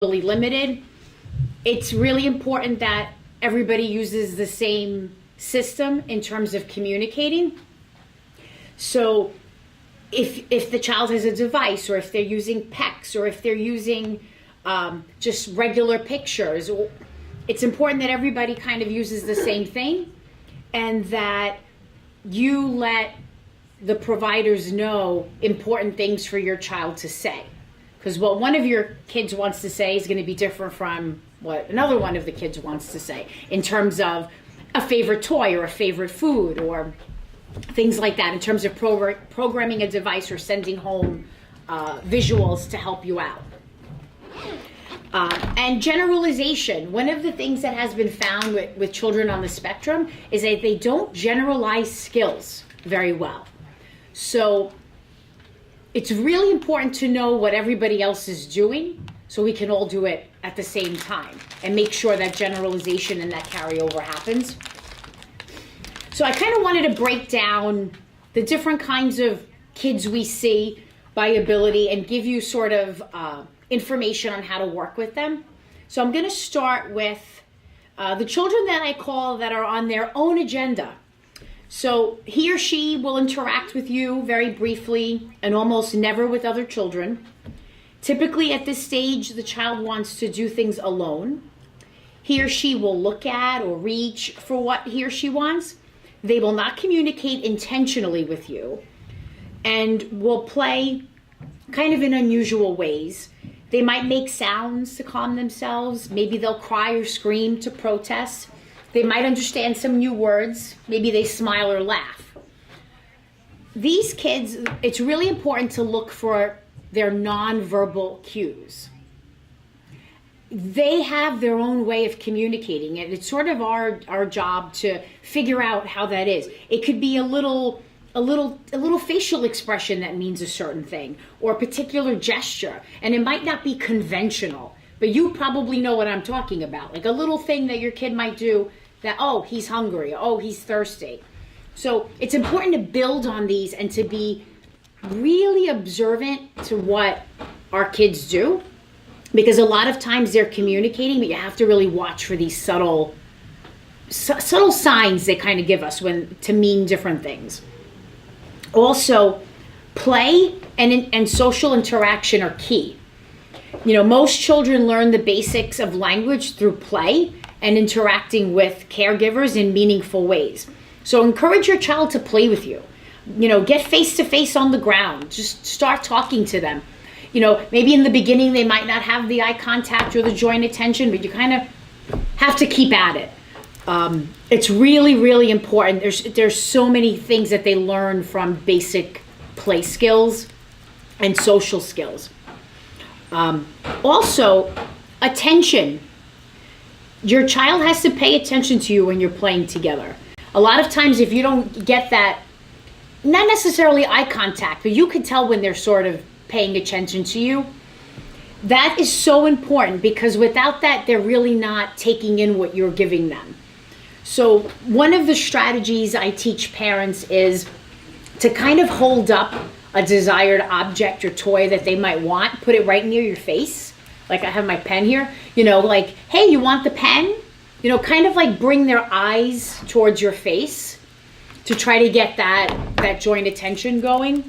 really limited, it's really important that everybody uses the same system in terms of communicating. So if the child has a device, or if they're using PECs, or if they're using just regular pictures, it's important that everybody kind of uses the same thing, and that you let the providers know important things for your child to say. Because what one of your kids wants to say is going to be different from what another one of the kids wants to say, in terms of a favorite toy or a favorite food or things like that, in terms of programming a device or sending home visuals to help you out. And generalization. One of the things that has been found with children on the spectrum is that they don't generalize skills very well. So it's really important to know what everybody else is doing, so we can all do it at the same time and make sure that generalization and that carryover happens. So I kind of wanted to break down the different kinds of kids we see by ability and give you sort of information on how to work with them. So I'm going to start with the children that I call that are on their own agenda. So he or she will interact with you very briefly and almost never with other children. Typically at this stage, the child wants to do things alone. He or she will look at or reach for what he or she wants. They will not communicate intentionally with you, and will play kind of in unusual ways. They might make sounds to calm themselves. Maybe they'll cry or scream to protest. They might understand some new words. Maybe they smile or laugh. These kids, it's really important to look for their nonverbal cues. They have their own way of communicating, and it's sort of our job to figure out how that is. It could be a little facial expression that means a certain thing, or a particular gesture, and it might not be conventional, but you probably know what I'm talking about. Like a little thing that your kid might do that, oh, he's hungry, oh, he's thirsty. So it's important to build on these and to be really observant to what our kids do, because a lot of times they're communicating, but you have to really watch for these subtle signs they kind of give us to mean different things. Also, play and social interaction are key. You know, most children learn the basics of language through play and interacting with caregivers in meaningful ways. So encourage your child to play with you. You know, get face to face on the ground. Just start talking to them. You know, maybe in the beginning they might not have the eye contact or the joint attention, but you kind of have to keep at it. It's really, really important. There's so many things that they learn from basic play skills and social skills. Also, attention. Your child has to pay attention to you when you're playing together. A lot of times if you don't get that, not necessarily eye contact, but you can tell when they're sort of paying attention to you. That is so important, because without that, they're really not taking in what you're giving them. So one of the strategies I teach parents is to kind of hold up a desired object or toy that they might want, put it right near your face. Like I have my pen here, you know, like, hey, you want the pen? You know, kind of like bring their eyes towards your face to try to get that joint attention going.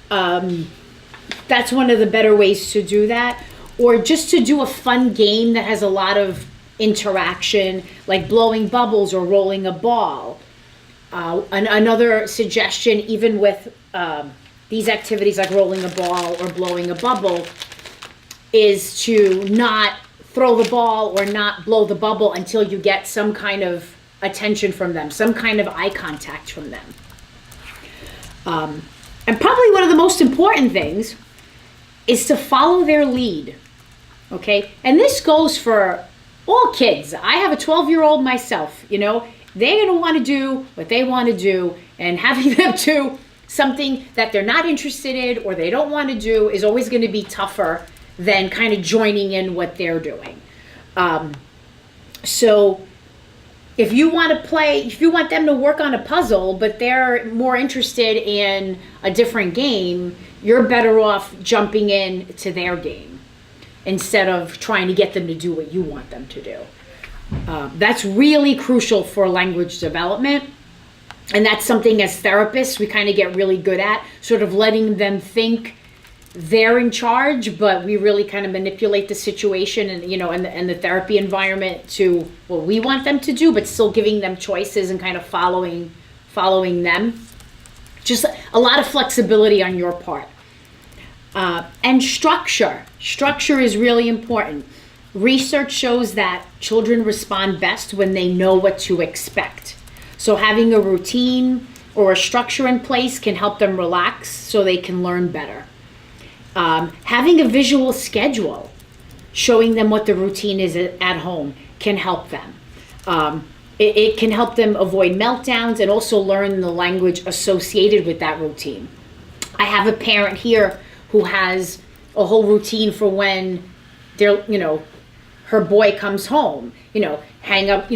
That's one of the better ways to do that. Or just to do a fun game that has a lot of interaction, like blowing bubbles or rolling a ball. Another suggestion, even with these activities like rolling a ball or blowing a bubble, is to not throw the ball or not blow the bubble until you get some kind of attention from them, some kind of eye contact from them. And probably one of the most important things is to follow their lead, okay? And this goes for all kids. I have a 12-year-old myself, you know. They're gonna wanna do what they wanna do, and having them do something that they're not interested in or they don't wanna do is always gonna be tougher than kind of joining in what they're doing. So if you want to play, if you want them to work on a puzzle, but they're more interested in a different game, you're better off jumping in to their game. instead of trying to get them to do what you want them to do. That's really crucial for language development. And that's something as therapists we kind of get really good at, sort of letting them think they're in charge, but we really kind of manipulate the situation and, and the therapy environment to what we want them to do, but still giving them choices and kind of following them. Just a lot of flexibility on your part. And structure. Structure is really important. Research shows that children respond best when they know what to expect. So having a routine or a structure in place can help them relax so they can learn better. Having a visual schedule, showing them what the routine is at home, can help them. It can help them avoid meltdowns and also learn the language associated with that routine. I have a parent here who has a whole routine for when they're, her boy comes home. Hang up,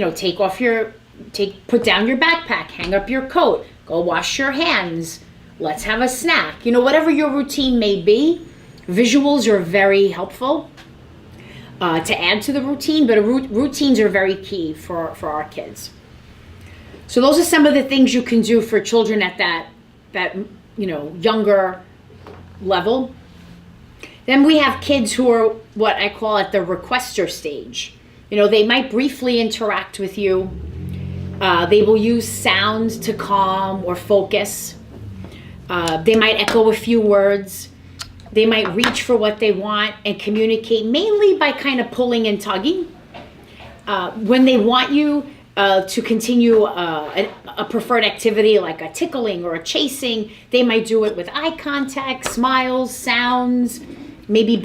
put down your backpack, hang up your coat, go wash your hands, let's have a snack. Whatever your routine may be, visuals are very helpful to add to the routine, but routines are very key for our kids. So those are some of the things you can do for children at that younger level. Then we have kids who are what I call at the requester stage. They might briefly interact with you. They will use sounds to calm or focus. They might echo a few words. They might reach for what they want and communicate mainly by kind of pulling and tugging. When they want you to continue a preferred activity like a tickling or a chasing, they might do it with eye contact, smiles, sounds, maybe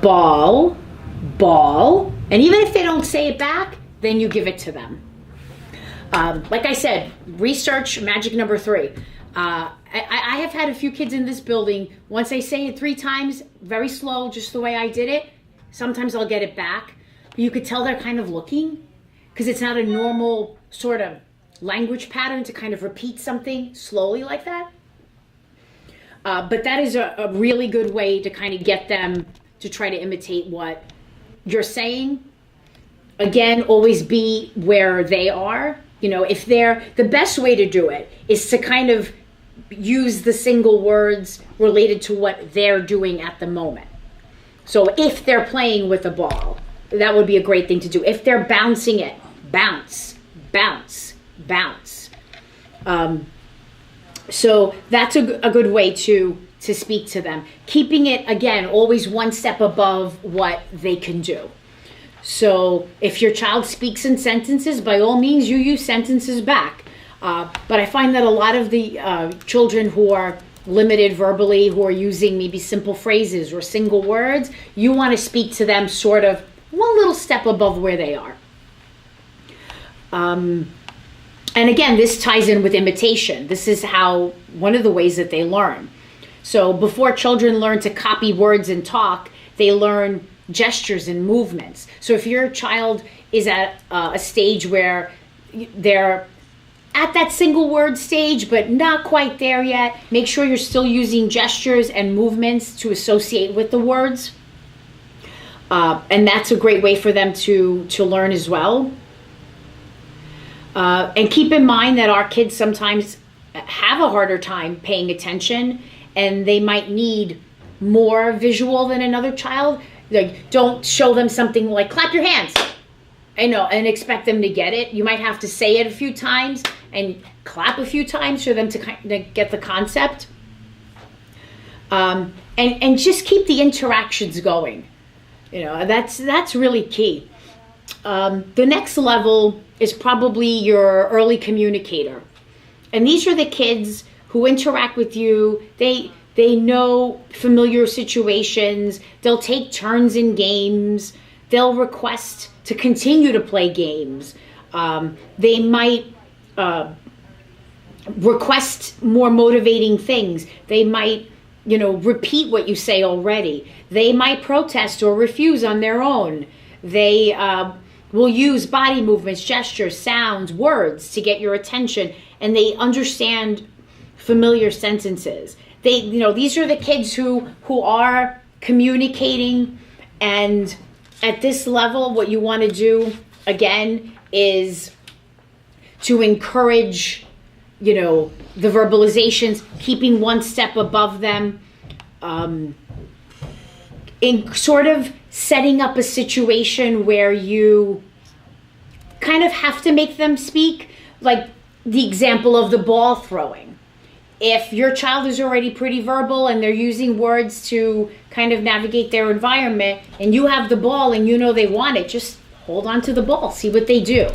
ball, and even if they don't say it back, then you give it to them. Like I said, research magic number 3. I have had a few kids in this building, once I say it 3 times, very slow, just the way I did it, sometimes I'll get it back. But you could tell they're kind of looking, because it's not a normal sort of language pattern to kind of repeat something slowly like that. But that is a really good way to kind of get them to try to imitate what you're saying. Again, always be where they are. If they're, the best way to do it is to kind of use the single words related to what they're doing at the moment. So if they're playing with a ball, that would be a great thing to do. If they're bouncing it, bounce, bounce, bounce. So that's a good way to speak to them. Keeping it, again, always one step above what they can do. So if your child speaks in sentences, by all means, you use sentences back. But I find that a lot of the children who are limited verbally, who are using maybe simple phrases or single words, you want to speak to them sort of one little step above where they are. And again, this ties in with imitation. This is how, one of the ways that they learn. So before children learn to copy words and talk, they learn gestures and movements. So if your child is at a stage where they're at that single word stage, but not quite there yet, make sure you're still using gestures and movements to associate with the words. And that's a great way for them to learn as well. And keep in mind that our kids sometimes have a harder time paying attention, and they might need more visual than another child. Like, don't show them something like clap your hands, and expect them to get it. You might have to say it a few times and clap a few times for them to kind of get the concept. And just keep the interactions going. That's really key. The next level is probably your early communicator. And these are the kids who interact with you. They know familiar situations. They'll take turns in games. They'll request to continue to play games. They might request more motivating things. They might, repeat what you say already. They might protest or refuse on their own. They will use body movements, gestures, sounds, words to get your attention, and they understand familiar sentences. These are the kids who are communicating, and at this level, what you want to do, again, is to encourage, the verbalizations, keeping one step above them, in sort of setting up a situation where you kind of have to make them speak, like the example of the ball throwing. If your child is already pretty verbal and they're using words to kind of navigate their environment, and you have the ball and they want it, just hold on to the ball, see what they do.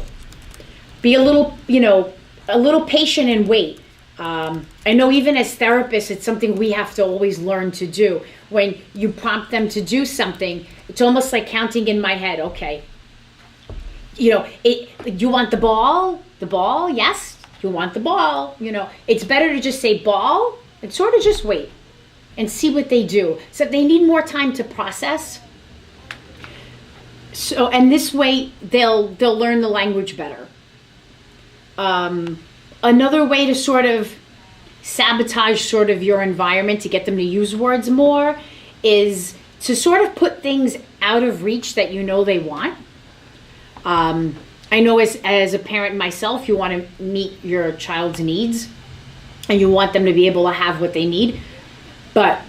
Be a little patient and wait. I know even as therapists, it's something we have to always learn to do. When you prompt them to do something, it's almost like counting in my head. Okay, you want the ball? The ball? Yes, you want the ball. It's better to just say ball and sort of just wait and see what they do. So they need more time to process. So, and this way they'll learn the language better. Another way to sort of sabotage sort of your environment to get them to use words more is to sort of put things out of reach that they want. I know as a parent myself, you want to meet your child's needs and you want them to be able to have what they need. But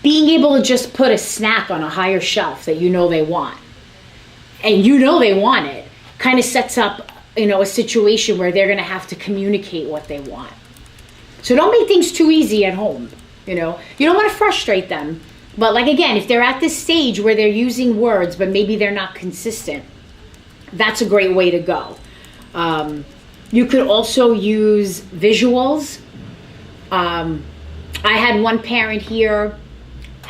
being able to just put a snack on a higher shelf that they want, and they want it, kind of sets up a situation where they're going to have to communicate what they want. So don't make things too easy at home. You don't want to frustrate them. But like, again, if they're at this stage where they're using words, but maybe they're not consistent, that's a great way to go. You could also use visuals. I had one parent here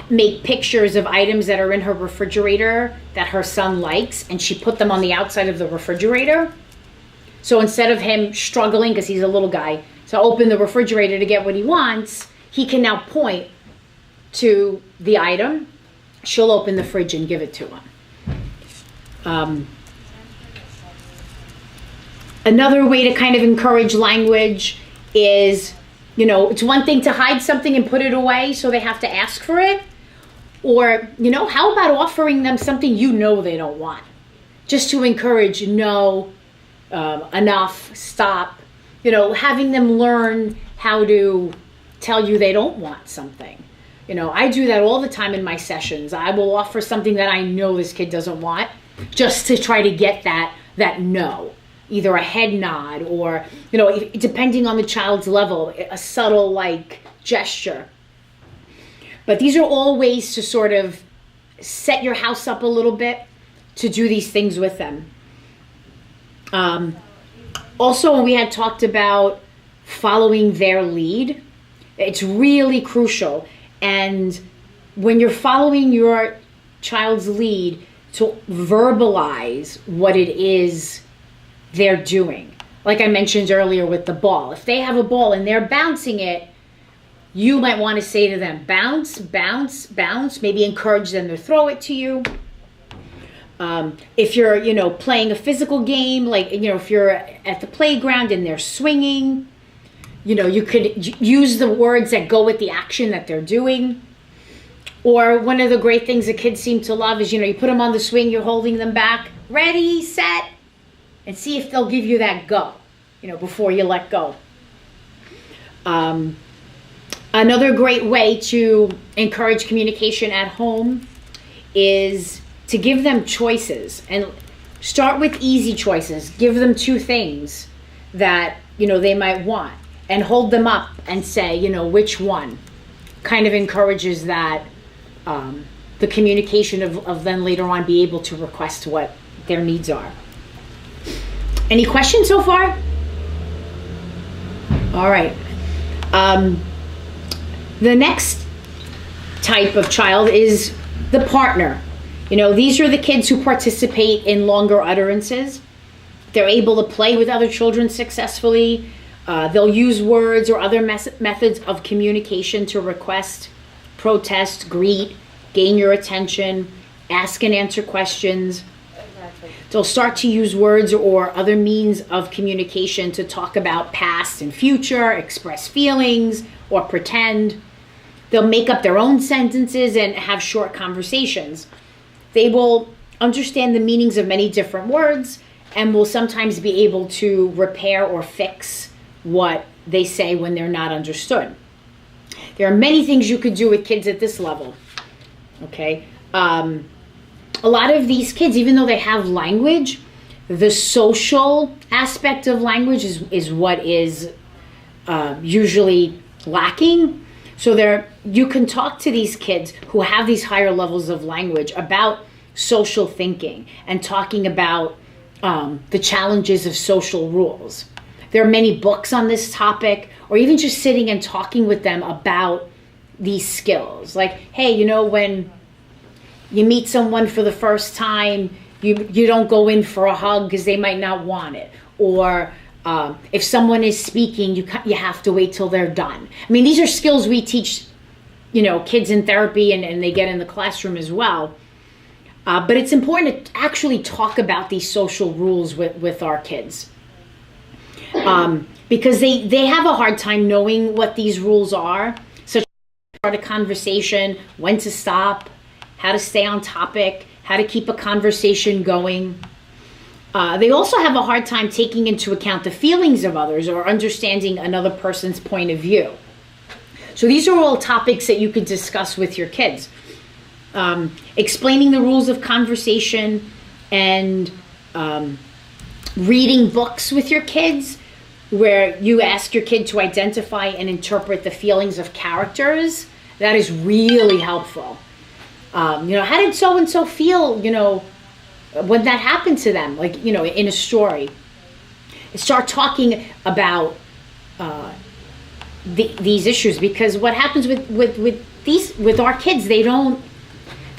make pictures of items that are in her refrigerator that her son likes, and she put them on the outside of the refrigerator. So instead of him struggling, because he's a little guy, to open the refrigerator to get what he wants, he can now point to the item. She'll open the fridge and give it to him. Another way to kind of encourage language is, it's one thing to hide something and put it away so they have to ask for it. Or, how about offering them something they don't want? Just to encourage, enough, stop, having them learn how to tell you they don't want something. I do that all the time in my sessions. I will offer something that I know this kid doesn't want, just to try to get that no, either a head nod or, depending on the child's level, a subtle gesture. But these are all ways to sort of set your house up a little bit to do these things with them. Also, we had talked about following their lead. It's really crucial. And when you're following your child's lead, to verbalize what it is they're doing. Like I mentioned earlier with the ball. If they have a ball and they're bouncing it, you might want to say to them, bounce, bounce, bounce. Maybe encourage them to throw it to you. If you're, playing a physical game, like, if you're at the playground and they're swinging, you could use the words that go with the action that they're doing. Or one of the great things that kids seem to love is, you put them on the swing, you're holding them back, ready, set, and see if they'll give you that go, before you let go. Another great way to encourage communication at home is to give them choices, and start with easy choices. Give them 2 things that, they might want, and hold them up and say, which one. Kind of encourages that, the communication of then later on be able to request what their needs are. Any questions so far? All right. The next type of child is the partner. These are the kids who participate in longer utterances. They're able to play with other children successfully. They'll use words or other methods of communication to request, protest, greet, gain your attention, ask and answer questions. They'll start to use words or other means of communication to talk about past and future, express feelings, or pretend. They'll make up their own sentences and have short conversations. They will understand the meanings of many different words and will sometimes be able to repair or fix what they say when they're not understood. There are many things you could do with kids at this level. Okay? A lot of these kids, even though they have language, the social aspect of language is what is usually lacking. So you can talk to these kids who have these higher levels of language about social thinking and talking about the challenges of social rules. There are many books on this topic, or even just sitting and talking with them about these skills. Like, hey, when you meet someone for the first time, you don't go in for a hug because they might not want it. Or if someone is speaking, you have to wait till they're done. I mean, these are skills we teach, kids in therapy and they get in the classroom as well. But it's important to actually talk about these social rules with our kids. Because they have a hard time knowing what these rules are. So start a conversation, when to stop, how to stay on topic, how to keep a conversation going. They also have a hard time taking into account the feelings of others or understanding another person's point of view. So these are all topics that you could discuss with your kids. Explaining the rules of conversation and reading books with your kids, where you ask your kid to identify and interpret the feelings of characters. That is really helpful. How did so-and-so feel, when that happened to them, like, in a story. Start talking about these issues, because what happens with our kids, they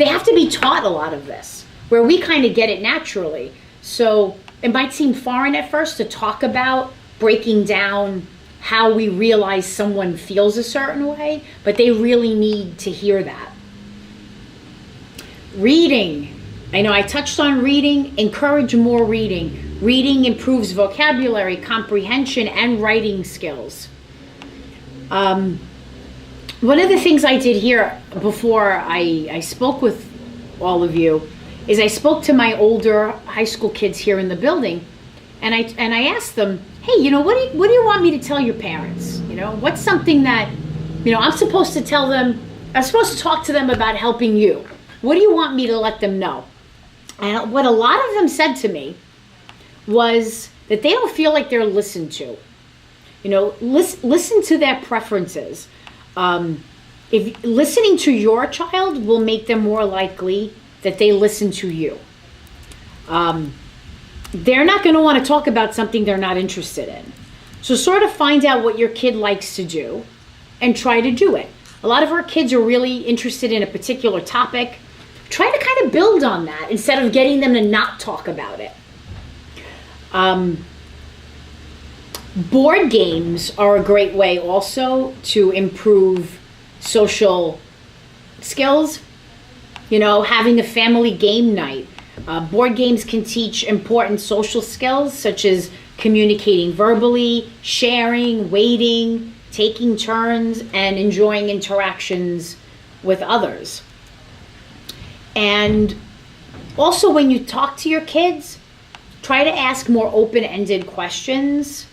have to be taught a lot of this, where we kind of get it naturally. So it might seem foreign at first to talk about breaking down how we realize someone feels a certain way, but they really need to hear that. Reading. I know I touched on reading. Encourage more reading. Reading improves vocabulary, comprehension, and writing skills. One of the things I did here before I spoke with all of you is I spoke to my older high school kids here in the building, and I asked them, hey, what do you want me to tell your parents? What's something that, I'm supposed to tell them, I'm supposed to talk to them about helping you. What do you want me to let them know? And what a lot of them said to me was that they don't feel like they're listened to. Listen to their preferences. If listening to your child will make them more likely that they listen to you. They're not going to want to talk about something they're not interested in. So sort of find out what your kid likes to do and try to do it. A lot of our kids are really interested in a particular topic. Try to kind of build on that instead of getting them to not talk about it. Board games are a great way also to improve social skills. You know, having a family game night. Board games can teach important social skills such as communicating verbally, sharing, waiting, taking turns, and enjoying interactions with others. And also when you talk to your kids, try to ask more open-ended questions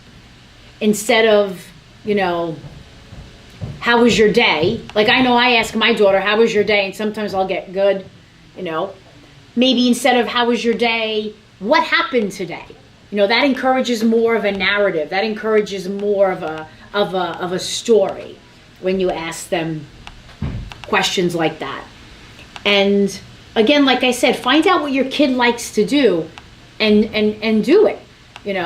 instead of, you know, how was your day? Like I know I ask my daughter, how was your day? And sometimes I'll get good, you know. Maybe instead of how was your day, what happened today? You know, that encourages more of a narrative. That encourages more of a story when you ask them questions like that. And again, like I said, find out what your kid likes to do and do it. You know,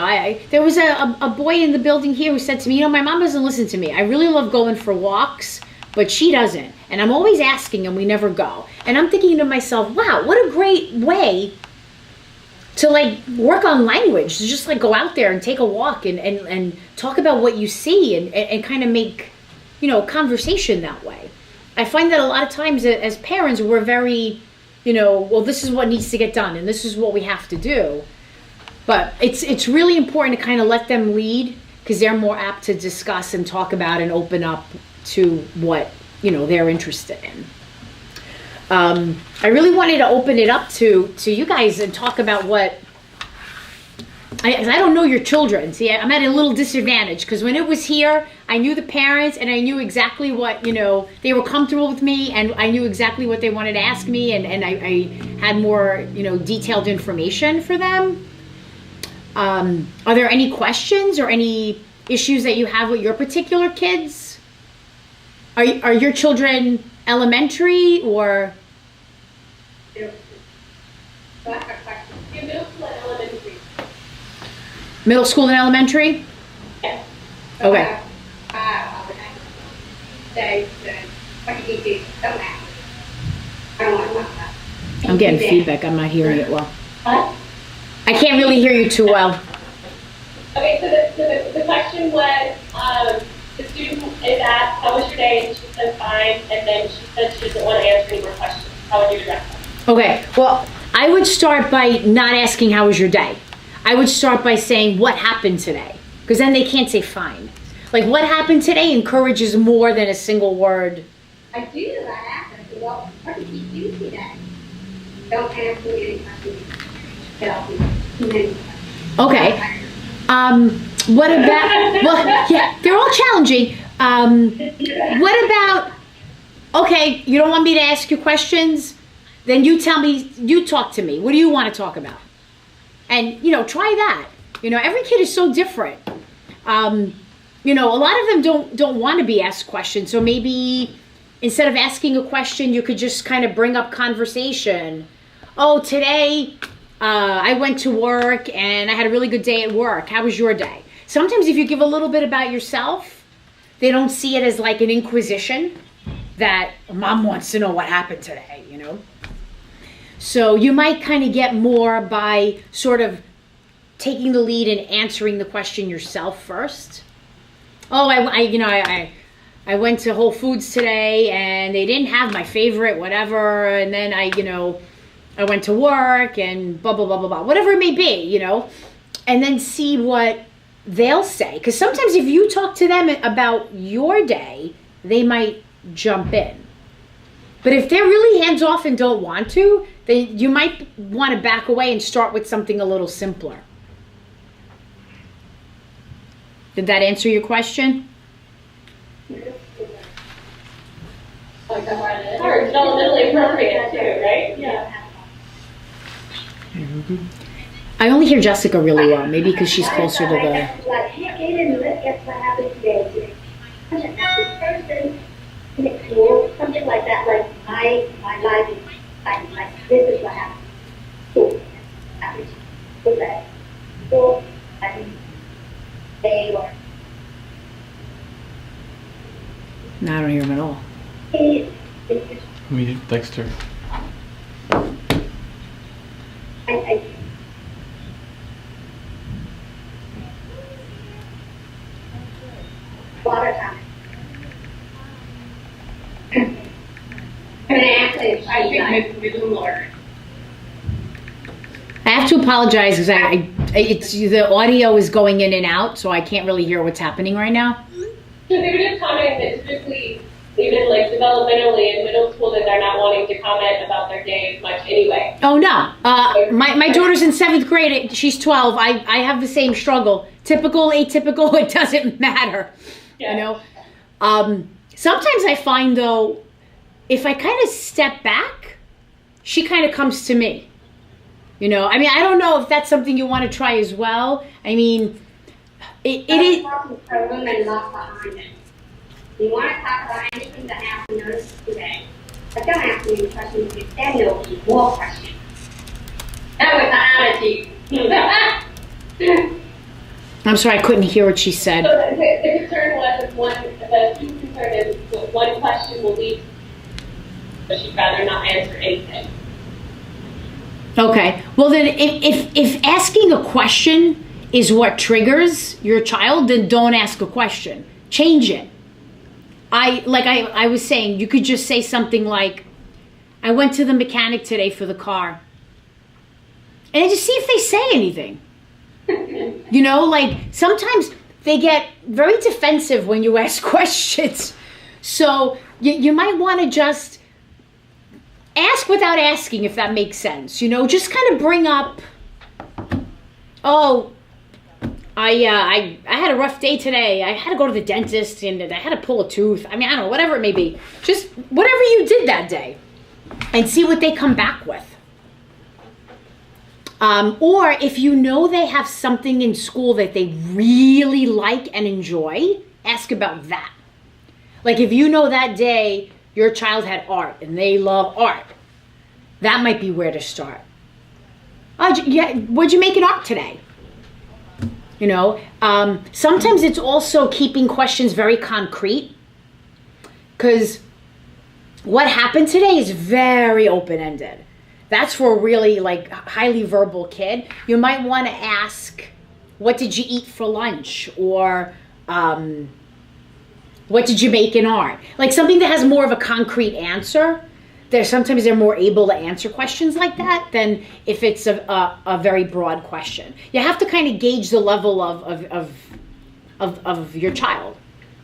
there was a boy in the building here who said to me, you know, my mom doesn't listen to me. I really love going for walks, but she doesn't. And I'm always asking and we never go. And I'm thinking to myself, wow, what a great way to like work on language, to just like go out there and take a walk and talk about what you see and kind of make, you know, conversation that way. I find that a lot of times as parents, we're very, you know, well, this is what needs to get done and this is what we have to do. But it's really important to kind of let them lead because they're more apt to discuss and talk about and open up to what, you know, they're interested in. I really wanted to open it up to you guys and talk about what, I don't know your children. See, I'm at a little disadvantage because when it was here, I knew the parents and I knew exactly what, you know, they were comfortable with me and I knew exactly what they wanted to ask me and I had more, you know, detailed information for them. Are there any questions or any issues that you have with your particular kids? Are your children elementary or? Middle school and elementary. Middle school and elementary? Yes. Okay. I'm getting feedback. I'm not hearing it well. What? I can't really hear you too well. Okay, so the question was, the student is asked, how was your day? And she said fine, and then she said she doesn't want to answer any more questions. How would you address that? Okay, well, I would start by not asking how was your day. I would start by saying what happened today, because then they can't say fine. Like what happened today encourages more than a single word. I do. I ask them, well, what did you do today? Don't ask me any questions. Okay. What about, well, yeah, they're all challenging. What about, okay, you don't want me to ask you questions? Then you tell me, you talk to me. What do you want to talk about? And, you know, try that. You know, every kid is so different. You know, a lot of them don't want to be asked questions. So maybe instead of asking a question, you could just kind of bring up conversation. Oh, today I went to work and I had a really good day at work. How was your day? Sometimes if you give a little bit about yourself, they don't see it as like an inquisition that mom wants to know what happened today, you know? So you might kind of get more by sort of taking the lead and answering the question yourself first. Oh, I went to Whole Foods today and they didn't have my favorite whatever, and then I went to work and blah, blah, blah, blah, blah, whatever it may be, you know, and then see what they'll say. Because sometimes if you talk to them about your day, they might jump in. But if they're really hands off and don't want to, then you might want to back away and start with something a little simpler. Did that answer your question? Or developmentally appropriate too, right? Yeah. I only hear Jessica really well, maybe because she's closer to the... Like, hey, Aiden, let's guess what happened today. I'm just this person in school, something like that, like my life is like this is what happened. Cool. Happened. Okay. So, I mean, they were... No, I don't hear him at all. Hey, Me, Dexter. water time. And actually, I think middle or. I have to apologize because it's the audio is going in and out, so I can't really hear what's happening right now. So they were just commenting that typically, even like developmentally in middle school, that they're not wanting to comment about their day as much anyway. Oh no, my daughter's in 7th grade. She's 12. I have the same struggle. Typical, atypical, it doesn't matter. Yeah. You know. Sometimes I find though, if I kind of step back, she kind of comes to me. You know, I mean, I don't know if that's something you want to try as well. I mean, it is. A room and lock behind it. You want to talk about anything that happened noticed today, but don't ask me any questions because then there'll be more questions. That was the attitude. I'm sorry, I couldn't hear what she said. So the concern was the student's concern is that one question will lead, but she'd rather not answer anything. Okay. Well, then, if asking a question is what triggers your child, then don't ask a question. Change it. I was saying, you could just say something like, "I went to the mechanic today for the car," and then just see if they say anything. You know, like sometimes they get very defensive when you ask questions, so you might want to just ask without asking, if that makes sense. You know, just kind of bring up, oh, I had a rough day today. I had to go to the dentist and I had to pull a tooth. I mean, I don't know, whatever it may be. Just whatever you did that day and see what they come back with. Or if you know they have something in school that they really like and enjoy, ask about that. Like if you know that day your child had art and they love art, that might be where to start. Oh, yeah, what'd you make in art today? You know, sometimes it's also keeping questions very concrete, because what happened today is very open-ended. That's for a really like highly verbal kid. You might want to ask, what did you eat for lunch? Or what did you make in art? Like something that has more of a concrete answer. Sometimes they're more able to answer questions like that than if it's a very broad question. You have to kind of gauge the level of your child.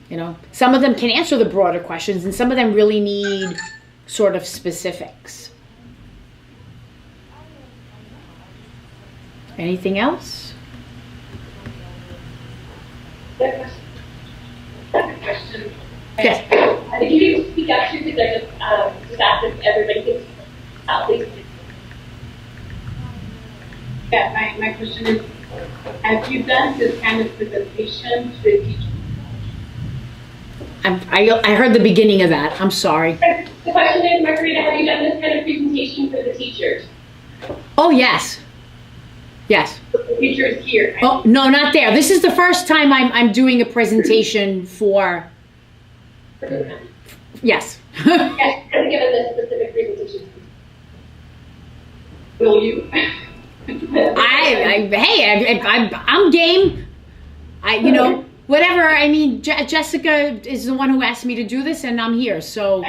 You know, some of them can answer the broader questions and some of them really need sort of specifics. Anything else? Question. Yes. I think you need to speak up to because they're just ask if everybody can at least. Yeah, my question is, have you done this kind of presentation to a teacher? I heard the beginning of that. I'm sorry. The question is, Margherita, have you done this kind of presentation for the teachers? Oh, yes. Yes. The teachers here. Oh, no, not there. This is the first time I'm doing a presentation for... Yes. Yes, given the specific presentation. Will you? I'm game. Whatever. I mean, Jessica is the one who asked me to do this, and I'm here. So.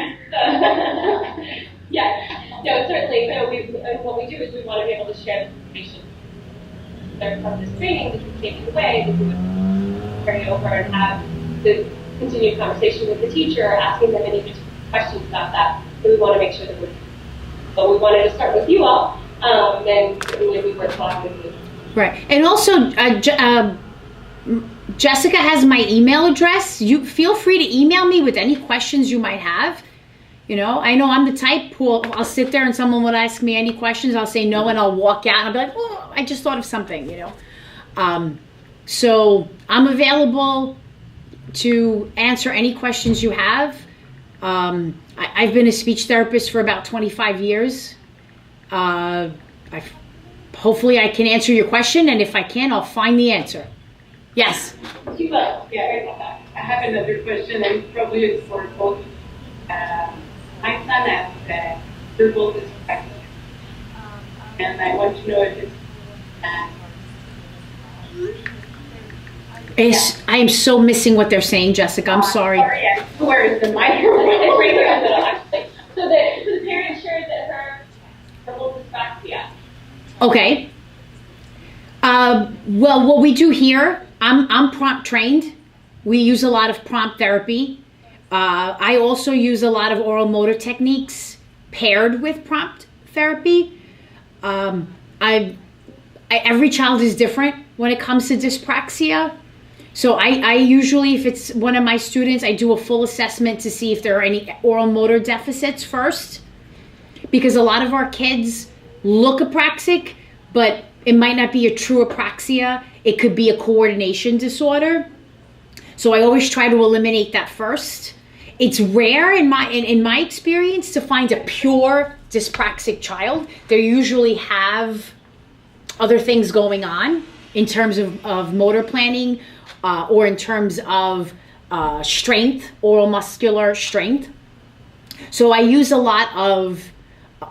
Yeah. No, certainly. What we do is we want to be able to share the information. From this training, we can take it away. We can bring it over and have the continued conversation with the teacher, asking them any questions about that. So we want to make sure that but we wanted to start with you all, then we work along with you. Right, and also Jessica has my email address. You feel free to email me with any questions you might have. You know I'm the type who I'll sit there and someone will ask me any questions. I'll say no and I'll walk out and I'll be like, oh, I just thought of something. So I'm available to answer any questions you have. I've been a speech therapist for about 25 years. Hopefully I can answer your question, and if I can, I'll find the answer. Yes? You will. Yeah, I have another question, and probably it's for both. My son has verbal dyspraxia, and I want to know if it's I am so missing what they're saying, Jessica. I'm sorry. Where is the mic? It's right here in the middle, actually. So the parent shared that her verbal dysphagia. Okay. Well, what we do here, I'm prompt trained. We use a lot of prompt therapy. I also use a lot of oral motor techniques paired with prompt therapy. Every child is different when it comes to dyspraxia. So I usually, if it's one of my students, I do a full assessment to see if there are any oral motor deficits first. Because a lot of our kids look apraxic, but it might not be a true apraxia. It could be a coordination disorder. So I always try to eliminate that first. It's rare in my experience to find a pure dyspraxic child. They usually have other things going on in terms of motor planning or in terms of strength, oral muscular strength. So I use a lot of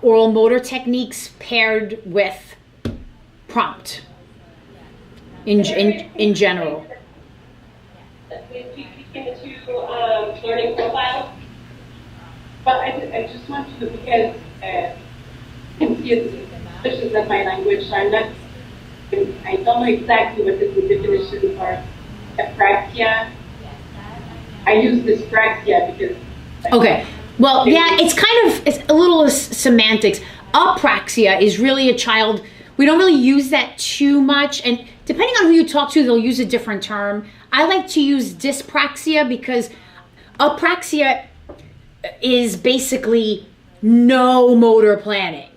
oral motor techniques paired with prompt in general. Between the two learning profiles. But I just want to, because I can see it, especially not my language, so I don't know exactly what is the definition for apraxia. I use dyspraxia because. Okay. Well, yeah, it's a little semantics. Apraxia is really a child, we don't really use that too much, and depending on who you talk to, they'll use a different term. I like to use dyspraxia because apraxia is basically no motor planning.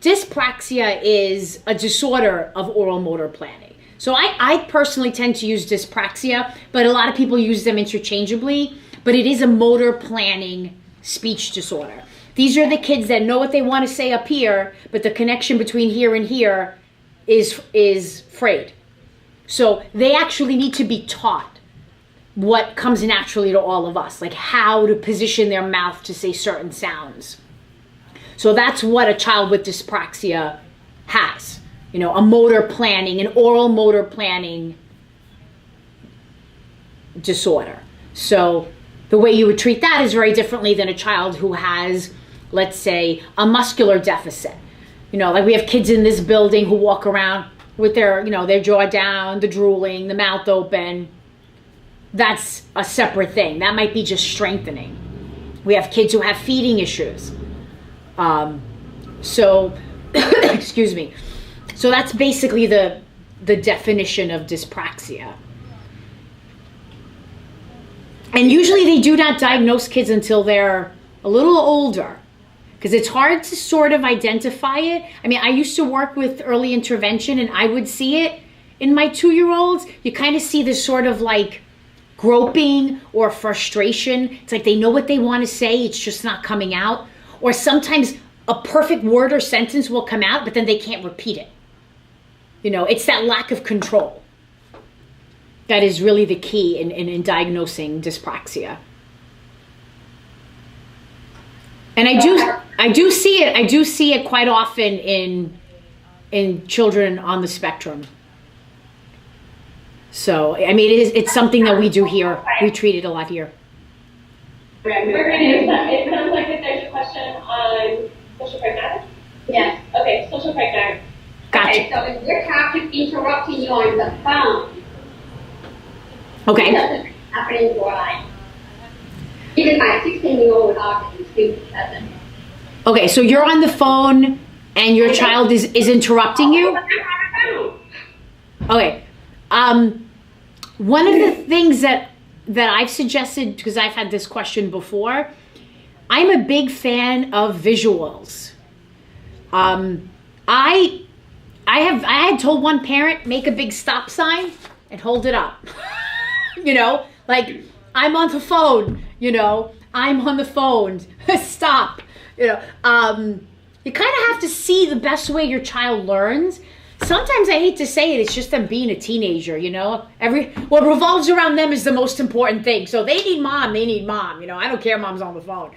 Dyspraxia is a disorder of oral motor planning. So I personally tend to use dyspraxia, but a lot of people use them interchangeably, but it is a motor planning speech disorder. These are the kids that know what they want to say up here, but the connection between here and here is frayed. So they actually need to be taught what comes naturally to all of us, like how to position their mouth to say certain sounds. So that's what a child with dyspraxia has, a motor planning, an oral motor planning disorder. So the way you would treat that is very differently than a child who has, let's say, a muscular deficit. Like we have kids in this building who walk around with their jaw down, the drooling, the mouth open. That's a separate thing. That might be just strengthening. We have kids who have feeding issues. So, excuse me. So that's basically the definition of dyspraxia. And usually they do not diagnose kids until they're a little older, because it's hard to sort of identify it. I mean, I used to work with early intervention, and I would see it in my 2-year-olds. You kind of see this sort of like groping or frustration. It's like they know what they want to say, it's just not coming out. Or sometimes a perfect word or sentence will come out, but then they can't repeat it. It's that lack of control that is really the key in diagnosing dyspraxia. And I do see it quite often in children on the spectrum. So I mean, it's something that we do here. We treat it a lot here. It sounds like that there's a question on social pragmatics. Yes. Okay, social pragmatics. Gotcha. Okay, so if we're talking, interrupting you on the phone, it Okay. doesn't happen in real life. Even my 16-year-old autism student doesn't. Okay, so you're on the phone and your child is interrupting you? Okay. One of the things that I've suggested, because I've had this question before, I'm a big fan of visuals. I had told one parent, make a big stop sign and hold it up. Like I'm on the phone, I'm on the phone, stop. You kind of have to see the best way your child learns. Sometimes I hate to say it, it's just them being a teenager, what revolves around them is the most important thing. So they need mom, I don't care mom's on the phone.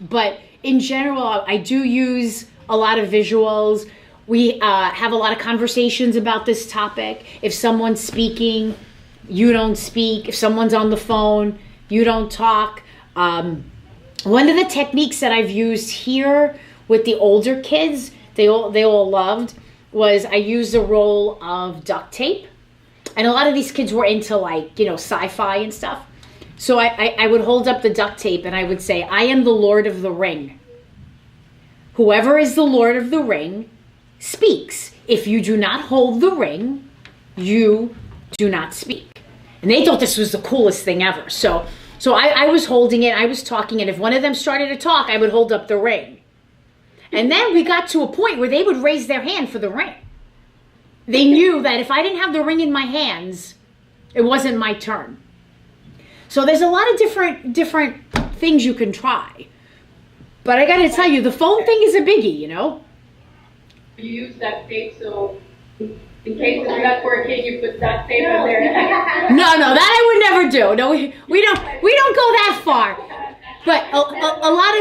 But in general, I do use a lot of visuals. We have a lot of conversations about this topic. If someone's speaking, you don't speak. If someone's on the phone, you don't talk. One of the techniques that I've used here with the older kids, they all loved, was I used a roll of duct tape. And a lot of these kids were into, like, you know, sci-fi and stuff. So I would hold up the duct tape and I would say, I am the Lord of the Ring. Whoever is the Lord of the Ring speaks. If you do not hold the ring, you do not speak. And they thought this was the coolest thing ever. So I was holding it, I was talking, and if one of them started to talk, I would hold up the ring. And then we got to a point where they would raise their hand for the ring. They knew that if I didn't have the ring in my hands, it wasn't my turn. So there's a lot of different things you can try. But I gotta tell you, the phone thing is a biggie, you know? You use duct tape, so in case it's not working, you put duct tape on there. No, that I would never do. No, we don't go that far. But a lot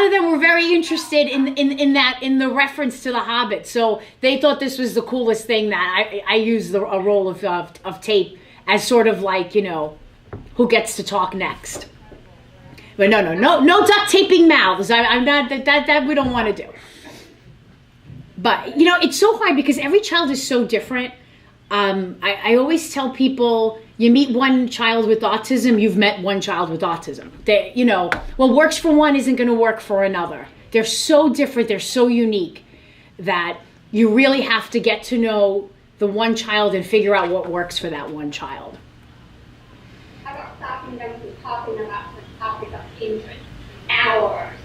of them were very interested in the reference to The Hobbit. So they thought this was the coolest thing, that I used a roll of tape as sort of like, you know, who gets to talk next. But no duct taping mouths. I'm not that we don't want to do. But, you know, it's so hard because every child is so different. I always tell people, you meet one child with autism, you've met one child with autism. They, you know, what works for one isn't going to work for another. They're so different, they're so unique, that you really have to get to know the one child and figure out what works for that one child. How about stopping them from talking about the topic of interest, hours,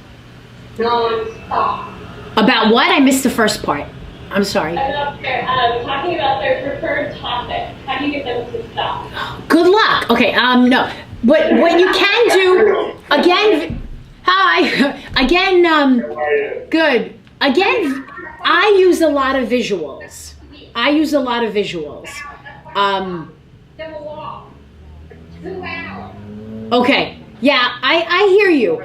non-stop? About what? I missed the first part. I'm sorry. Talking about their preferred topic. How do you get them to stop? Good luck. Okay, no. What you can do, again, hi, again, good. Again, I use a lot of visuals. They will walk for 2 hours. Okay, yeah, I hear you.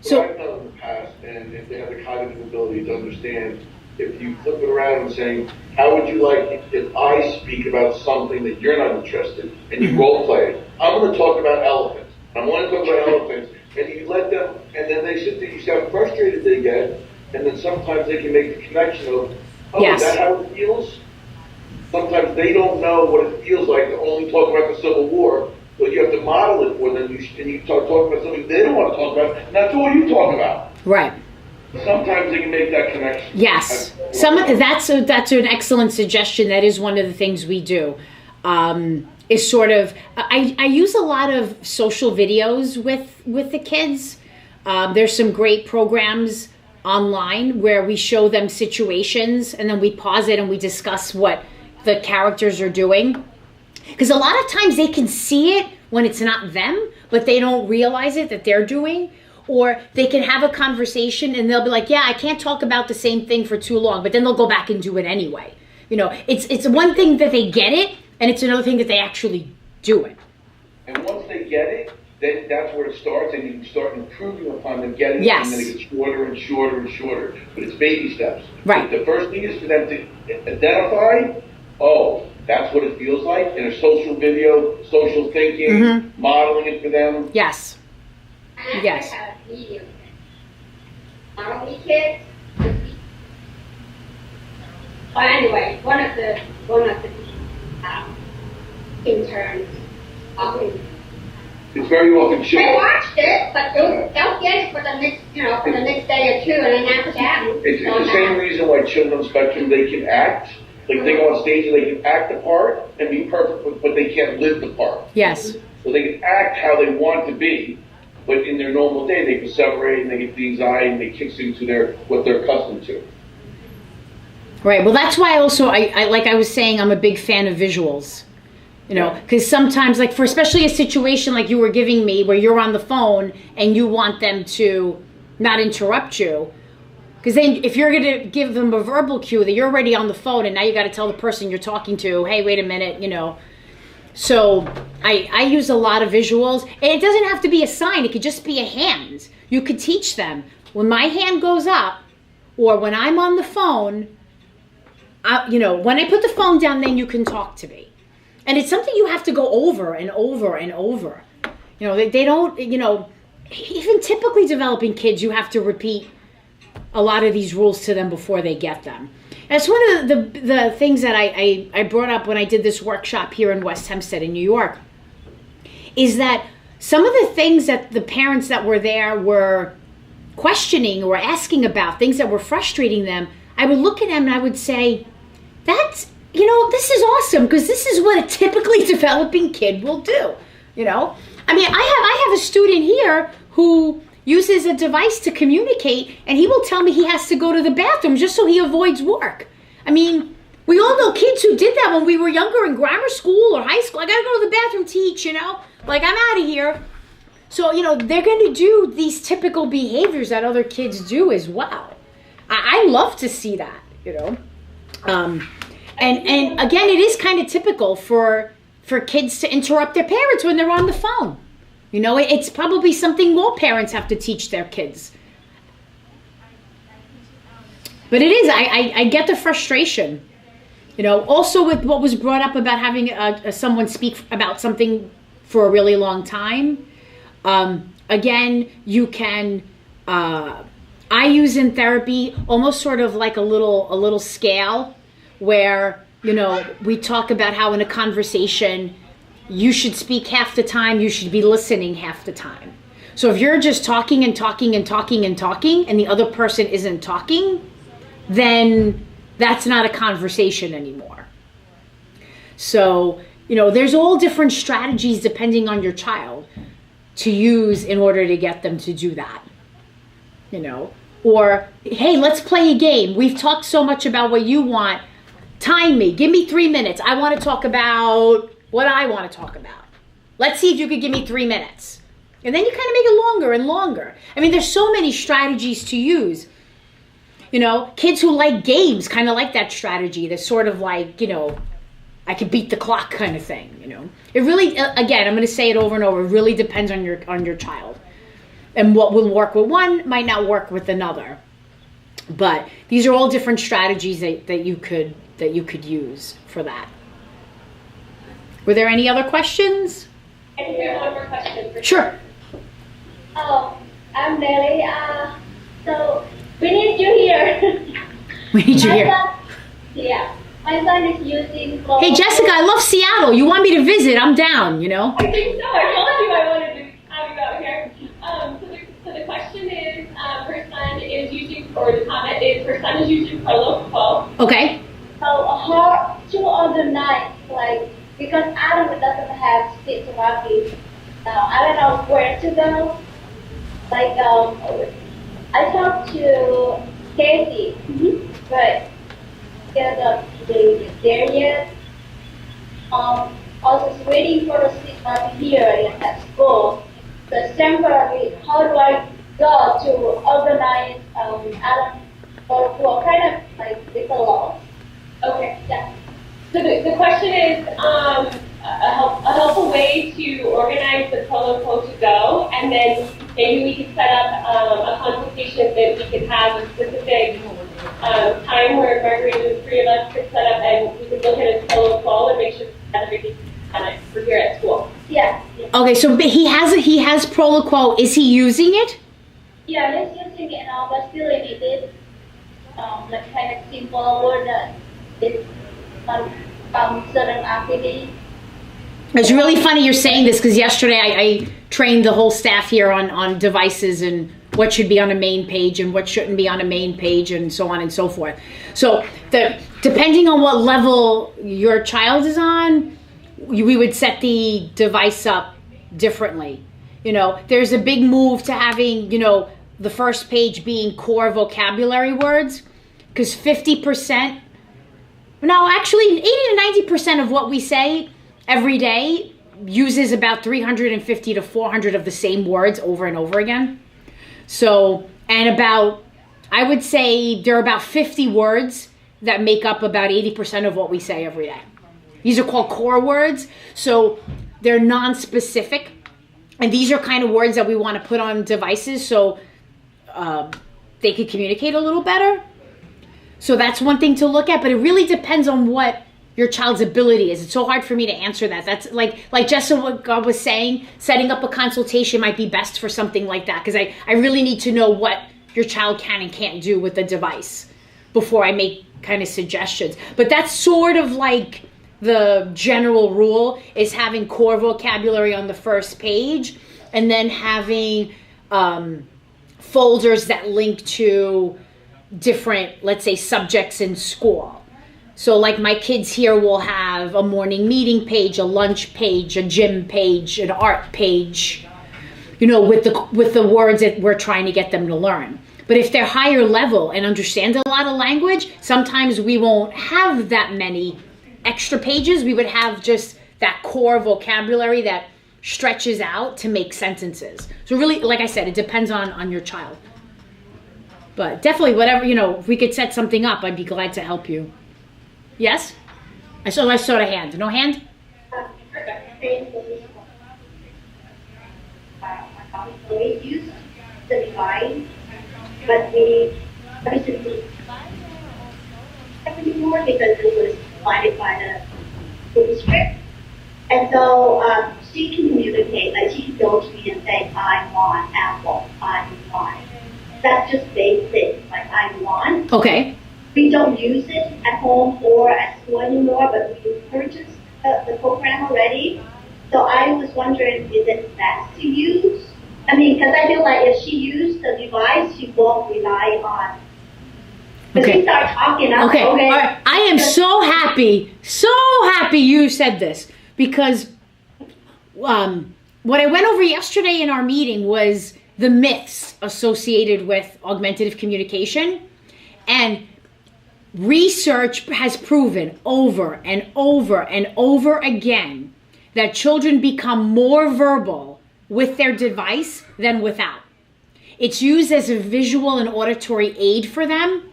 So I've done in the past, and if they have the cognitive ability to understand, if you flip it around and saying, how would you like if I speak about something that you're not interested, and you role play it? I'm going to talk about elephants. I want to talk about elephants, and you let them, and then they sit there, you see how frustrated they get, and then sometimes they can make the connection of, oh, yes. Is that how it feels? Sometimes they don't know what it feels like to only talk about the Civil War. But you have to model it for them, and you start talking about something they don't want to talk about, and that's all you talk about. Right. Sometimes they can make that connection. Yes. That's an excellent suggestion. That is one of the things we do. Is sort of, I use a lot of social videos with the kids. There's some great programs online where we show them situations, and then we pause it and we discuss what the characters are doing. Because a lot of times they can see it when it's not them, but they don't realize it that they're doing. Or they can have a conversation and they'll be like, yeah, I can't talk about the same thing for too long, but then they'll go back and do it anyway. You know, it's one thing that they get it, and it's another thing that they actually do it. And once they get it, then that's where it starts, and you can start improving upon them getting Yes. it, and then it gets shorter and shorter and shorter. But it's baby steps. Right. But the first thing is for them to identify, oh, that's what it feels like in a social video, social thinking, modeling it for them. Yes. And Yes. I have medium. Not only kids. But anyway, one of the interns. It's very often They children. watched it, but they'll get it for the next day or two, and then after that, It's the same reason why children on the spectrum, they can act. Like they go on stage and they can act the part and be perfect, but they can't live the part. Yes. So they can act how they want to be, but in their normal day they perseverate and they get the anxiety and they kicks into what they're accustomed to. Right. Well, that's why also I like I was saying, I'm a big fan of visuals. You know, because sometimes, like for especially a situation like you were giving me where you're on the phone and you want them to not interrupt you. Because then if you're going to give them a verbal cue that you're already on the phone and now you got to tell the person you're talking to, hey, wait a minute, you know. So I use a lot of visuals. And it doesn't have to be a sign. It could just be a hand. You could teach them. When my hand goes up or when I'm on the phone, when I put the phone down, then you can talk to me. And it's something you have to go over and over and over. They don't, even typically developing kids, you have to repeat a lot of these rules to them before they get them. That's one of the things that I brought up when I did this workshop here in West Hempstead in New York, is that some of the things that the parents that were there were questioning or asking about, things that were frustrating them, I would look at them and I would say, this is awesome, because this is what a typically developing kid will do. I have a student here who uses a device to communicate, and he will tell me he has to go to the bathroom just so he avoids work. We all know kids who did that when we were younger in grammar school or high school. I gotta go to the bathroom, teach, I'm out of here. So, they're going to do these typical behaviors that other kids do as well. I love to see that, And again, it is kind of typical for kids to interrupt their parents when they're on the phone. It's probably something all parents have to teach their kids. But it is, I get the frustration. Also with what was brought up about having someone speak about something for a really long time. Again, you can, I use in therapy almost sort of like a little scale where, we talk about how in a conversation, you should speak half the time, you should be listening half the time. So if you're just talking and talking and talking and talking and the other person isn't talking, then that's not a conversation anymore. So, there's all different strategies depending on your child to use in order to get them to do that. Or, hey, let's play a game. We've talked so much about what you want. Time me. Give me 3 minutes. I want to talk about what I want to talk about. Let's see if you could give me 3 minutes. And then you kind of make it longer and longer. There's so many strategies to use. Kids who like games kind of like that strategy. That's sort of like, I could beat the clock kind of thing, It really, again, I'm going to say it over and over, it really depends on your child. And what will work with one might not work with another. But these are all different strategies that you could use for that. Were there any other questions? I think we have one more question. Sure. I'm Nelly. So we need you here. We need you here. Yeah. My son is using. Hey, Jessica, I love Seattle. You want me to visit? I'm down, I think so. I told you I wanted to have you out here. So the question is, her son is using, or the comment is, her son is using Prolo. Okay. So how to organize, because Adam doesn't have speech therapy. I don't know where to go. I talked to Casey, but they're there yet. I was just waiting for the speech therapy here at school. The temporary, how do I go to organize Adam for kind of with a law? Okay. Yeah. So the question is a helpful way to organize the Prolo to go, and then maybe we could set up a consultation that we could have a specific time where Margherita, the three of us could set up and we could look at his Prolo and make sure that everything's on it for here at school. Yeah. Okay, so he has Prolo. Is he using it? Yeah, he's using it now, but still limited. Kind of simple word that it's from certain activity. It's really funny you're saying this because yesterday I trained the whole staff here on devices and what should be on a main page and what shouldn't be on a main page and so on and so forth. So depending on what level your child is on, we would set the device up differently. There's a big move to having, the first page being core vocabulary words, because 50%, no, actually 80 to 90% of what we say every day uses about 350 to 400 of the same words over and over again. So, and I would say there are about 50 words that make up about 80% of what we say every day. These are called core words. So they're non-specific. And these are kind of words that we want to put on devices so they could communicate a little better. So that's one thing to look at, but it really depends on what your child's ability is. It's so hard for me to answer that. That's like Jessica was saying, setting up a consultation might be best for something like that, because I really need to know what your child can and can't do with the device before I make kind of suggestions. But that's sort of like the general rule, is having core vocabulary on the first page, and then having folders that link to different, let's say, subjects in school. So like my kids here will have a morning meeting page, a lunch page, a gym page, an art page, with the words that we're trying to get them to learn. But if they're higher level and understand a lot of language, sometimes we won't have that many extra pages. We would have just that core vocabulary that stretches out to make sentences. So really, like I said, it depends on your child. But definitely, whatever, if we could set something up, I'd be glad to help you. Yes? I saw a hand. No hand? We use the device, but we recently anymore because it was provided by the district. And so she can communicate, like she can go to me and say, I want apple, I want. That's just basic, like I want. Okay. We don't use it at home or at school anymore, but we purchased the program already. So I was wondering, is it best to use? I mean, because I feel like if she used the device, she won't rely on. Because Okay. she starts talking, I'm Okay. like, okay. All right. I am so happy you said this, because what I went over yesterday in our meeting was the myths associated with augmentative communication. And research has proven over and over and over again that children become more verbal with their device than without. It's used as a visual and auditory aid for them.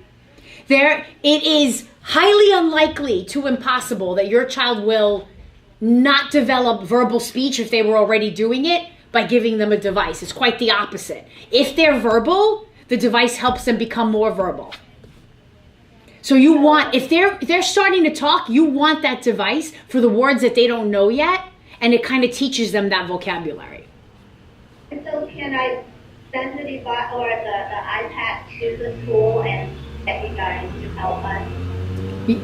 It is highly unlikely to impossible that your child will not develop verbal speech if they were already doing it by giving them a device. It's quite the opposite. If they're verbal, the device helps them become more verbal. So you want, if they're starting to talk, you want that device for the words that they don't know yet, and it kind of teaches them that vocabulary. And so can I send the device or the iPad to the school and get you guys to help us?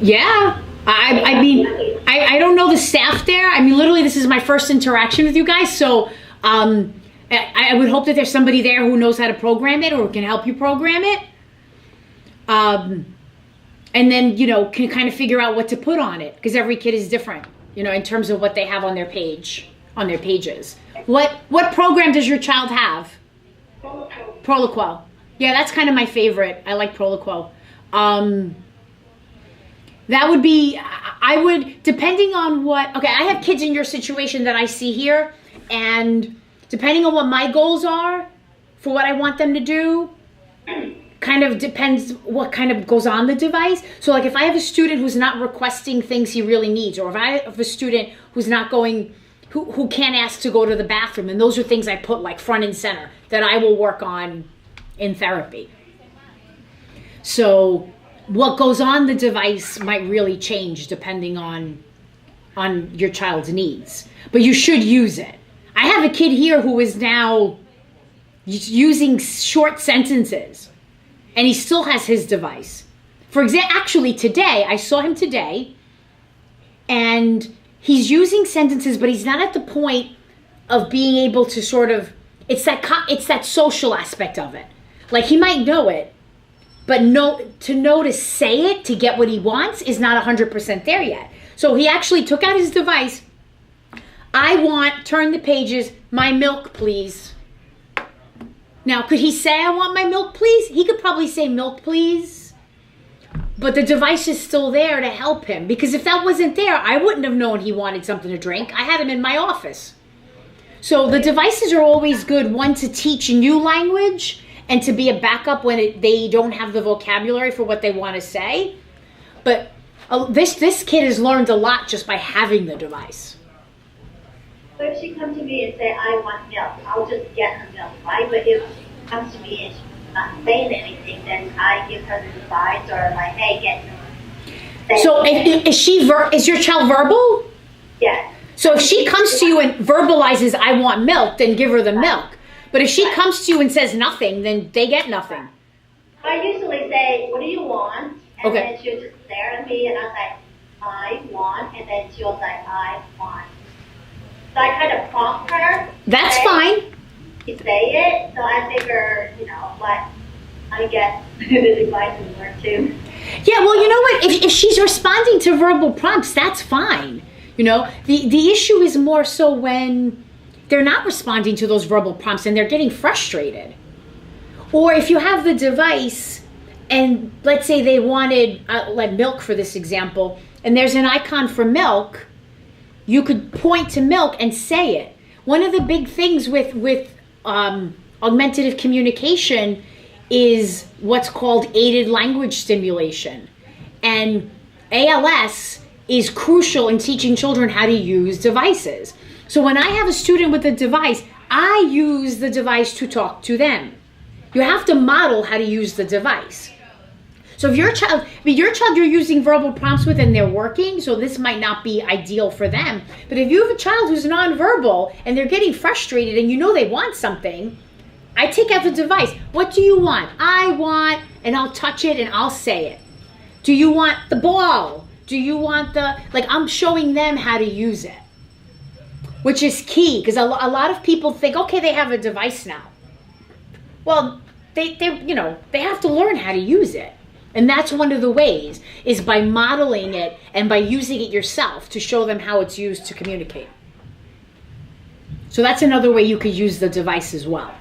Yeah. I mean, I don't know the staff there. I mean, literally, this is my first interaction with you guys. So I would hope that there's somebody there who knows how to program it or can help you program it. And then, can kind of figure out what to put on it, because every kid is different, in terms of what they have on their pages. What program does your child have? Proloquo. Yeah, that's kind of my favorite. I like Proloquo. That would be, depending on I have kids in your situation that I see here, and depending on what my goals are for what I want them to do, kind of depends what kind of goes on the device. So like if I have a student who's not requesting things he really needs, or if I have a student who's not going, who can't ask to go to the bathroom, and those are things I put like front and center that I will work on in therapy. So what goes on the device might really change depending on your child's needs, but you should use it. I have a kid here who is now using short sentences, and he still has his device. For example, actually today, I saw him today, and he's using sentences, but he's not at the point of being able to sort of, it's that social aspect of it. Like he might know it, but to say it, to get what he wants is not 100% there yet. So he actually took out his device. Turn the pages, my milk, please. Now, could he say, I want my milk, please? He could probably say milk, please. But the device is still there to help him. Because if that wasn't there, I wouldn't have known he wanted something to drink. I had him in my office. So the devices are always good, one, to teach a new language and to be a backup when they don't have the vocabulary for what they want to say. But this kid has learned a lot just by having the device. So if she comes to me and say, I want milk, I'll just get her milk, right? But if she comes to me and she not saying anything, then I give her the device or like, hey, get. So is your child verbal? Yes. So if she comes to you and verbalizes, I want milk, then give her the milk. But if she comes to you and says nothing, then they get nothing. I usually say, what do you want? And Okay. then she'll just stare at me and I'll say, I want, and then she'll say, I want. So I kind of prompt her. That's say- fine. To say it, so I figure, what, I guess the device will work too. Yeah, well, you know what? If she's responding to verbal prompts, that's fine. The issue is more so when they're not responding to those verbal prompts and they're getting frustrated. Or if you have the device and let's say they wanted like milk for this example, and there's an icon for milk, you could point to milk and say it. One of the big things with augmentative communication is what's called aided language stimulation. And ALS is crucial in teaching children how to use devices. So when I have a student with a device, I use the device to talk to them. You have to model how to use the device. So if your child you're using verbal prompts with and they're working, so this might not be ideal for them. But if you have a child who's nonverbal and they're getting frustrated and they want something, I take out the device. What do you want? I want, and I'll touch it and I'll say it. Do you want the ball? Do you want I'm showing them how to use it, which is key because a lot of people think, okay, they have a device now. Well, they have to learn how to use it. And that's one of the ways, is by modeling it and by using it yourself to show them how it's used to communicate. So that's another way you could use the device as well.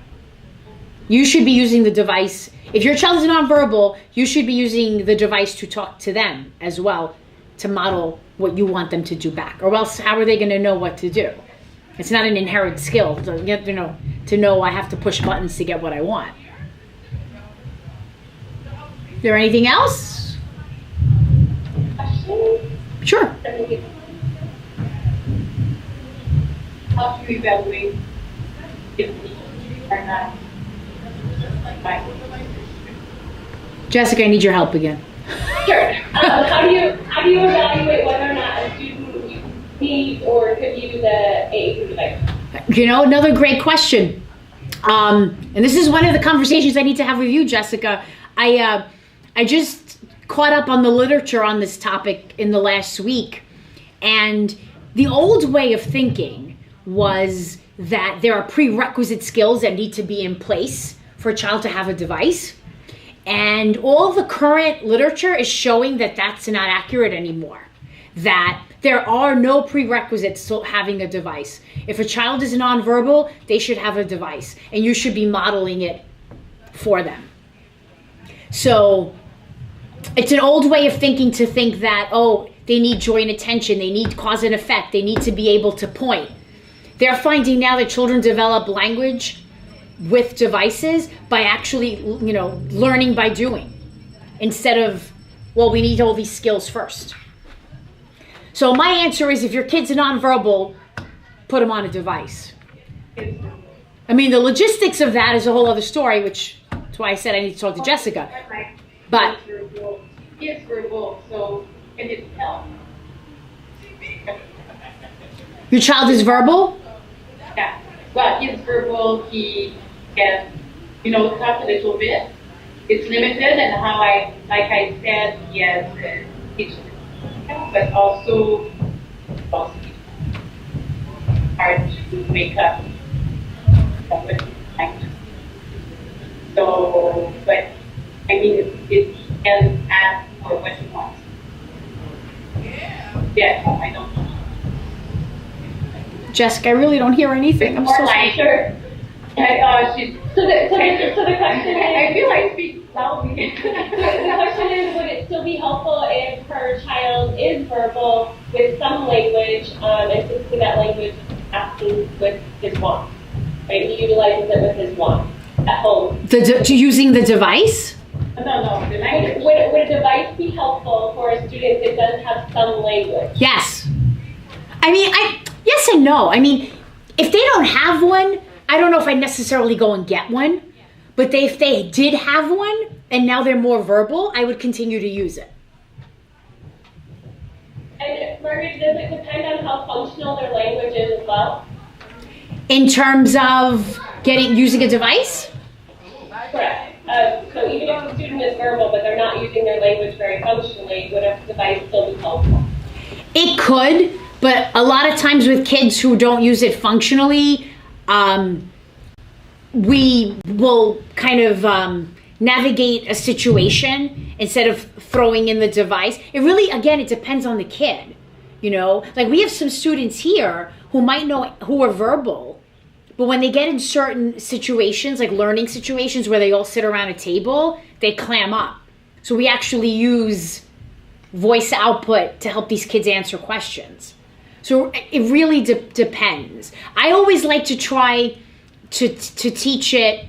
You should be using the device. If your child is nonverbal, you should be using the device to talk to them as well, to model what you want them to do back. Or else, how are they going to know what to do? It's not an inherent skill to know I have to push buttons to get what I want. Is there anything else? Question? Sure. How do you evaluate if we are not right? Jessica, I need your help again. Sure. How do you evaluate whether or not a student needs or could use a AAC device? Another great question. And this is one of the conversations I need to have with you, Jessica. I just caught up on the literature on this topic in the last week. And the old way of thinking was that there are prerequisite skills that need to be in place for a child to have a device. And all the current literature is showing that that's not accurate anymore. That there are no prerequisites to having a device. If a child is nonverbal, they should have a device. And you should be modeling it for them. So it's an old way of thinking to think that, they need joy and attention, they need cause and effect, they need to be able to point. They're finding now that children develop language with devices by actually, learning by doing, instead of, we need all these skills first. So my answer is, if your kid's nonverbal, put them on a device. I mean, the logistics of that is a whole other story, which that's why I said I need to talk to Jessica. But It's verbal, so can it help? your child is verbal? Yeah, but he's verbal, he can, talk a little bit. It's limited, and like I said, he has speech, but also hard to make up with language. So, but I mean, it can ask for what he wants. Yeah, I don't know. Jessica, I really don't hear anything. I'm so sorry. Sure. She's. So the question I is, feel I speak loudly. the question is, would it still be helpful if her child is verbal with some language, and typically that language asking with his wand, right? He utilizes it with his wand at home. Using the device? No, the language. Would a device be helpful for a student that does have some language? Yes. I mean, yes and no. I mean, if they don't have one, I don't know if I necessarily go and get one. But if they did have one and now they're more verbal, I would continue to use it. And Margaret, does it depend on how functional their language is as well? In terms of using a device? Correct. So even if the student is verbal, but they're not using their language very functionally, would a device still be helpful? It could, but a lot of times with kids who don't use it functionally, we will kind of navigate a situation instead of throwing in the device. It really, again, it depends on the kid. You know, like we have some students here who are verbal, but when they get in certain situations, like learning situations where they all sit around a table, they clam up. So we actually use voice output to help these kids answer questions. So it really depends. I always like to try to teach it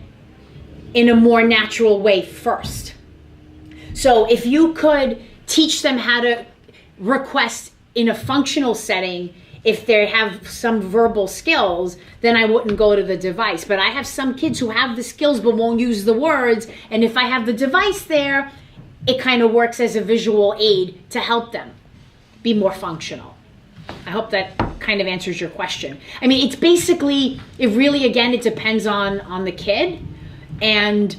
in a more natural way first. So if you could teach them how to request in a functional setting, if they have some verbal skills, then I wouldn't go to the device. But I have some kids who have the skills but won't use the words. And if I have the device there, it kind of works as a visual aid to help them be more functional. I hope that kind of answers your question. I mean, it's basically, it really, again, it depends on the kid and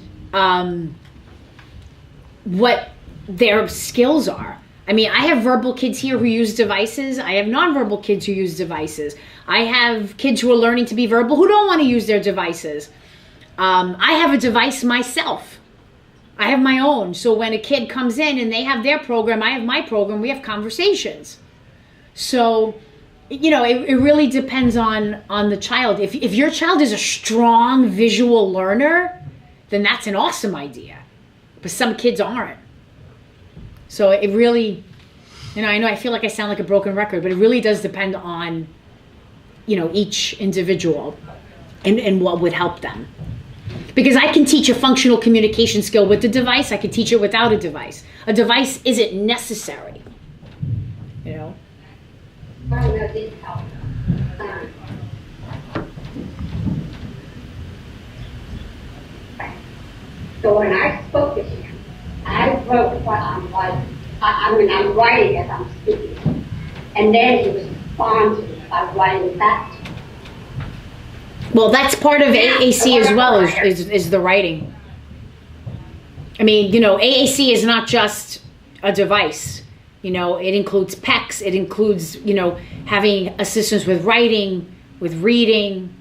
what their skills are. I mean, I have verbal kids here who use devices. I have nonverbal kids who use devices. I have kids who are learning to be verbal who don't want to use their devices. I have a device myself. I have my own. So when a kid comes in and they have their program, I have my program, we have conversations. So, you know, it really depends on the child. If your child is a strong visual learner, then that's an awesome idea. But some kids aren't. So it really, you know, I feel like I sound like a broken record, but it really does depend on, you know, each individual and what would help them. Because I can teach a functional communication skill with the device. I can teach it without a device. A device isn't necessary, you know. I know this helps. So when I spoke to him, I wrote what I'm writing. I'm writing as I'm speaking. And then he responded by writing back to me. Well, that's part of AAC as well, is the writing. I mean, you know, AAC is not just a device. You know, it includes PECs. It includes, you know, having assistance with writing, with reading.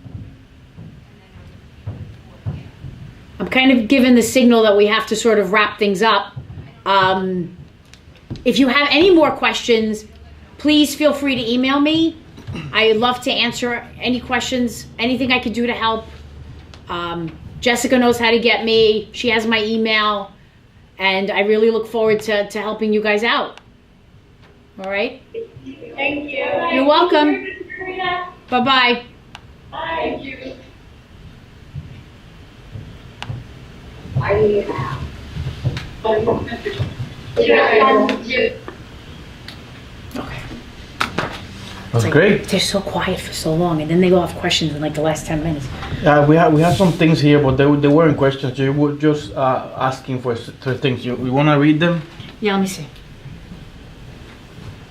I'm kind of given the signal that we have to sort of wrap things up. If you have any more questions, please feel free to email me. I'd love to answer any questions, anything I could do to help. Jessica knows how to get me. She has my email. And I really look forward to helping you guys out. All right? Thank you. You're welcome. Thank you, Margherita. Bye-bye. Bye. Thank you. I need help. Okay. That's Like, great. they're so quiet for so long, and then they go off questions in like the last 10 minutes. We have some things here, but they weren't questions. You were just asking for certain things. You want to read them? Yeah, let me see.